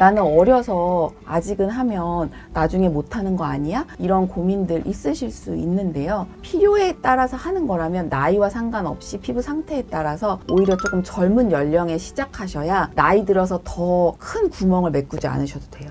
나는 어려서 아직은 하면 나중에 못하는 거 아니야? 이런 고민들 있으실 수 있는데요. 필요에 따라서 하는 거라면 나이와 상관없이 피부 상태에 따라서 오히려 조금 젊은 연령에 시작하셔야 나이 들어서 더 큰 구멍을 메꾸지 않으셔도 돼요.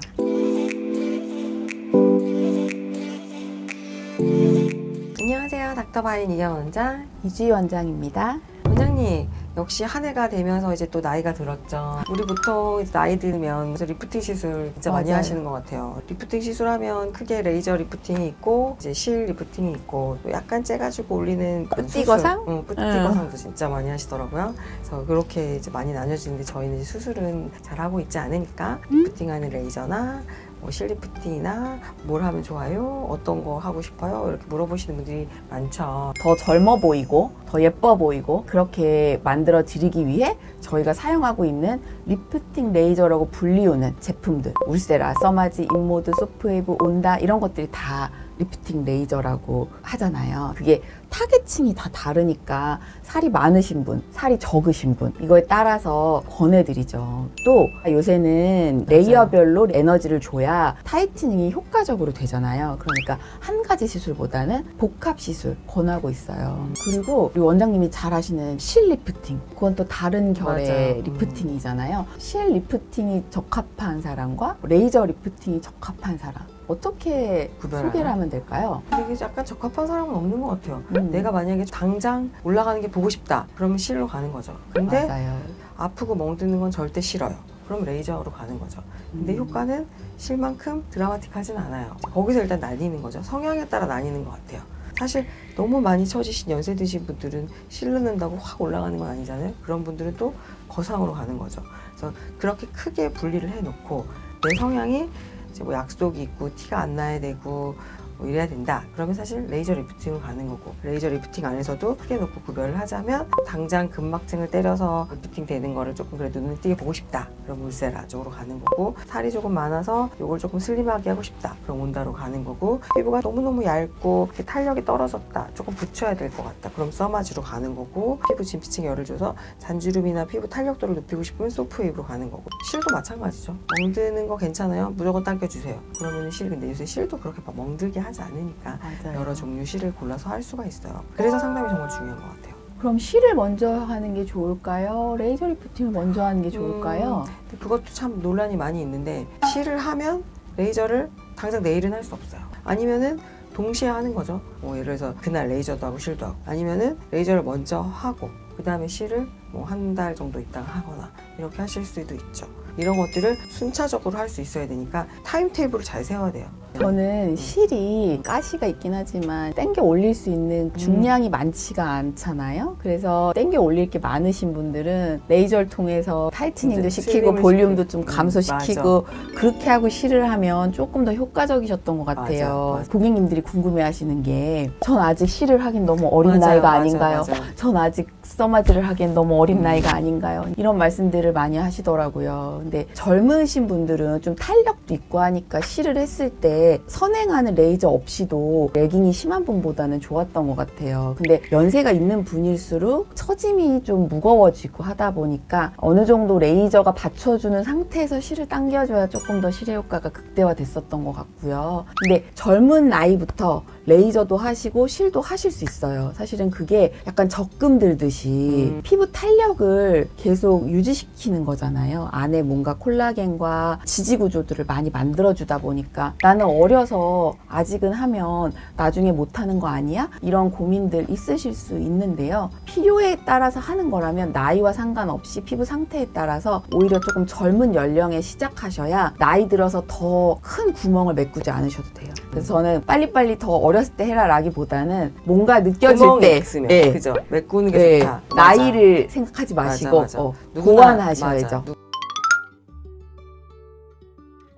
안녕하세요. 닥터바인 이경 원장. 이주희 원장입니다. 원장님, 역시 한 해가 되면서 이제 또 나이가 들었죠. 우리 보통 이제 나이 들면 리프팅 시술 진짜 많이 맞아요. 하시는 것 같아요. 리프팅 시술하면 크게 레이저 리프팅이 있고 이제 실 리프팅이 있고 또 약간 째가지고 올리는 뿌띠거상? 수술, 뿌띠거상도 진짜 많이 하시더라고요. 그래서 그렇게 이제 많이 나뉘어지는데 저희는 이제 수술은 잘 하고 있지 않으니까 리프팅하는 레이저나 뭐 실리프팅이나 뭘 하면 좋아요? 어떤 거 하고 싶어요? 이렇게 물어보시는 분들이 많죠. 더 젊어 보이고 더 예뻐 보이고 그렇게 만들어 드리기 위해 저희가 사용하고 있는 리프팅 레이저라고 불리우는 제품들, 울세라, 써마지, 인모드, 소프웨이브, 온다 이런 것들이 다 리프팅 레이저라고 하잖아요. 그게 타겟층이 다 다르니까 살이 많으신 분, 살이 적으신 분 이거에 따라서 권해드리죠. 또 요새는 레이어별로 에너지를 줘야 타이트닝이 효과적으로 되잖아요. 그러니까 한 가지 시술보다는 복합 시술 권하고 있어요. 그리고 우리 원장님이 잘 하시는 실 리프팅, 그건 또 다른 결의 맞아요. 리프팅이잖아요. 실 리프팅이 적합한 사람과 레이저 리프팅이 적합한 사람 어떻게 구별하나요? 소개를 하면 될까요? 되게 약간 적합한 사람은 없는 것 같아요. 음. 내가 만약에 당장 올라가는 게 보고 싶다. 그러면 실로 가는 거죠. 근데 맞아요. 아프고 멍드는 건 절대 싫어요. 그럼 레이저로 가는 거죠. 근데 효과는 실만큼 드라마틱하진 않아요. 거기서 일단 나뉘는 거죠. 성향에 따라 나뉘는 것 같아요. 사실 너무 많이 처지신 연세 드신 분들은 실로 넣는다고 확 올라가는 건 아니잖아요. 그런 분들은 또 거상으로 가는 거죠. 그래서 그렇게 크게 분리를 해놓고 내 성향이 이제 뭐 약속이 있고 티가 안 나야 되고 뭐 이래야 된다. 그러면 사실 레이저 리프팅을 가는 거고, 레이저 리프팅 안에서도 크게 놓고 구별을 하자면 당장 근막증을 때려서 리프팅 되는 거를 조금 그래도 눈에 띄게 보고 싶다. 그럼 울세라 쪽으로 가는 거고, 살이 조금 많아서 이걸 조금 슬림하게 하고 싶다. 그럼 온다로 가는 거고, 피부가 너무너무 얇고 이렇게 탄력이 떨어졌다. 조금 붙여야 될 것 같다. 그럼 써마지로 가는 거고, 피부 진피층에 열을 줘서 잔주름이나 피부 탄력도를 높이고 싶으면 소프웨이브로 가는 거고, 실도 마찬가지죠. 멍드는 거 괜찮아요? 무조건 당겨주세요. 그러면 실, 근데 요새 실도 그렇게 막 멍들게 하지 않으니까 맞아요. 여러 종류 실을 골라서 할 수가 있어요. 그래서 상담이 정말 중요한 것 같아요. 그럼 실을 먼저 하는 게 좋을까요? 레이저 리프팅을 먼저 하는 게 좋을까요? 근데 그것도 참 논란이 많이 있는데, 실을 하면 레이저를 당장 내일은 할 수 없어요. 아니면은 동시에 하는 거죠. 뭐 예를 들어서 그날 레이저도 하고 실도 하고, 아니면은 레이저를 먼저 하고 그 다음에 실을 뭐 한 달 정도 있다가 하거나 이렇게 하실 수도 있죠. 이런 것들을 순차적으로 할 수 있어야 되니까 타임테이블을 잘 세워야 돼요. 저는 실이 가시가 있긴 하지만 당겨 올릴 수 있는 중량이 많지가 않잖아요. 그래서 당겨 올릴 게 많으신 분들은 레이저를 통해서 타이트닝도 이제 시키고 슬림을 볼륨도 시키고. 좀 감소시키고 그렇게 하고 실을 하면 조금 더 효과적이셨던 것 같아요. 맞아. 고객님들이 궁금해하시는 게 전 아직 실을 하긴 너무 어린 나이가 아닌가요? 전 아직 써마지를 하기엔 너무 어린 나이가 아닌가요? 이런 말씀들을 많이 하시더라고요. 근데 젊으신 분들은 좀 탄력도 있고 하니까 실을 했을 때 선행하는 레이저 없이도 레깅이 심한 분보다는 좋았던 것 같아요. 근데 연세가 있는 분일수록 처짐이 좀 무거워지고 하다 보니까 어느 정도 레이저가 받쳐주는 상태에서 실을 당겨줘야 조금 더 실의 효과가 극대화됐었던 것 같고요. 근데 젊은 나이부터 레이저도 하시고 실도 하실 수 있어요. 사실은 그게 약간 적금 들듯이 피부 탄력을 계속 유지시키는 거잖아요. 안에 뭔가 콜라겐과 지지구조들을 많이 만들어주다 보니까 나는 어려서 아직은 하면 나중에 못하는 거 아니야? 이런 고민들 있으실 수 있는데요. 필요에 따라서 하는 거라면 나이와 상관없이 피부 상태에 따라서 오히려 조금 젊은 연령에 시작하셔야 나이 들어서 더 큰 구멍을 메꾸지 않으셔도 돼요. 그래서 저는 빨리빨리 더 어렸을 때 해라 라기보다는 뭔가 느껴질 때 있으면, 예. 그죠? 메꾸는 게 좋다. 나이를 생각하지 마시고 맞아. 보완하셔야죠. 맞아.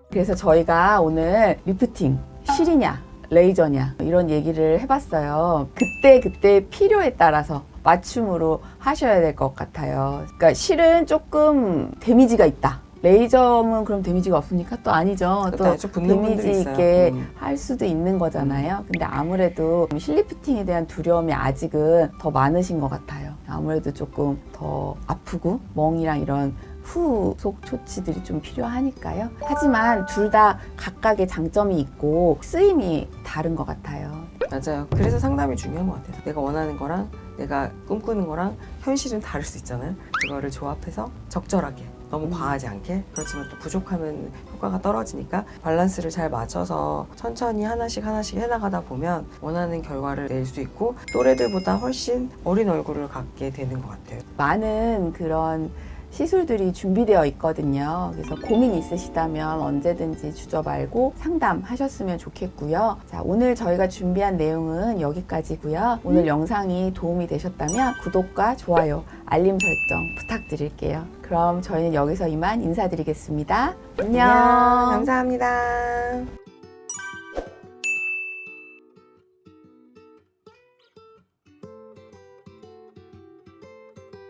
그래서 저희가 오늘 리프팅 실이냐 레이저냐 이런 얘기를 해봤어요. 그때 필요에 따라서 맞춤으로 하셔야 될 것 같아요. 그러니까 실은 조금 데미지가 있다. 레이저는 그럼 데미지가 없으니까 또 아니죠. 또 데미지 있게 할 수도 있는 거잖아요. 근데 아무래도 실리프팅에 대한 두려움이 아직은 더 많으신 것 같아요. 아무래도 조금 더 아프고 멍이랑 이런 후속 조치들이 좀 필요하니까요. 하지만 둘 다 각각의 장점이 있고 쓰임이 다른 것 같아요. 맞아요. 그래서 상담이 중요한 것 같아요. 내가 원하는 거랑 내가 꿈꾸는 거랑 현실은 다를 수 있잖아요. 그거를 조합해서 적절하게, 너무 과하지 않게, 그렇지만 또 부족하면 효과가 떨어지니까 밸런스를 잘 맞춰서 천천히 하나씩 해나가다 보면 원하는 결과를 낼 수 있고 또래들보다 훨씬 어린 얼굴을 갖게 되는 것 같아요. 많은 그런 시술들이 준비되어 있거든요. 그래서 고민 있으시다면 언제든지 주저 말고 상담하셨으면 좋겠고요. 자, 오늘 저희가 준비한 내용은 여기까지고요. 오늘 영상이 도움이 되셨다면 구독과 좋아요, 알림 설정 부탁드릴게요. 그럼 저희는 여기서 이만 인사드리겠습니다. 안녕. 감사합니다.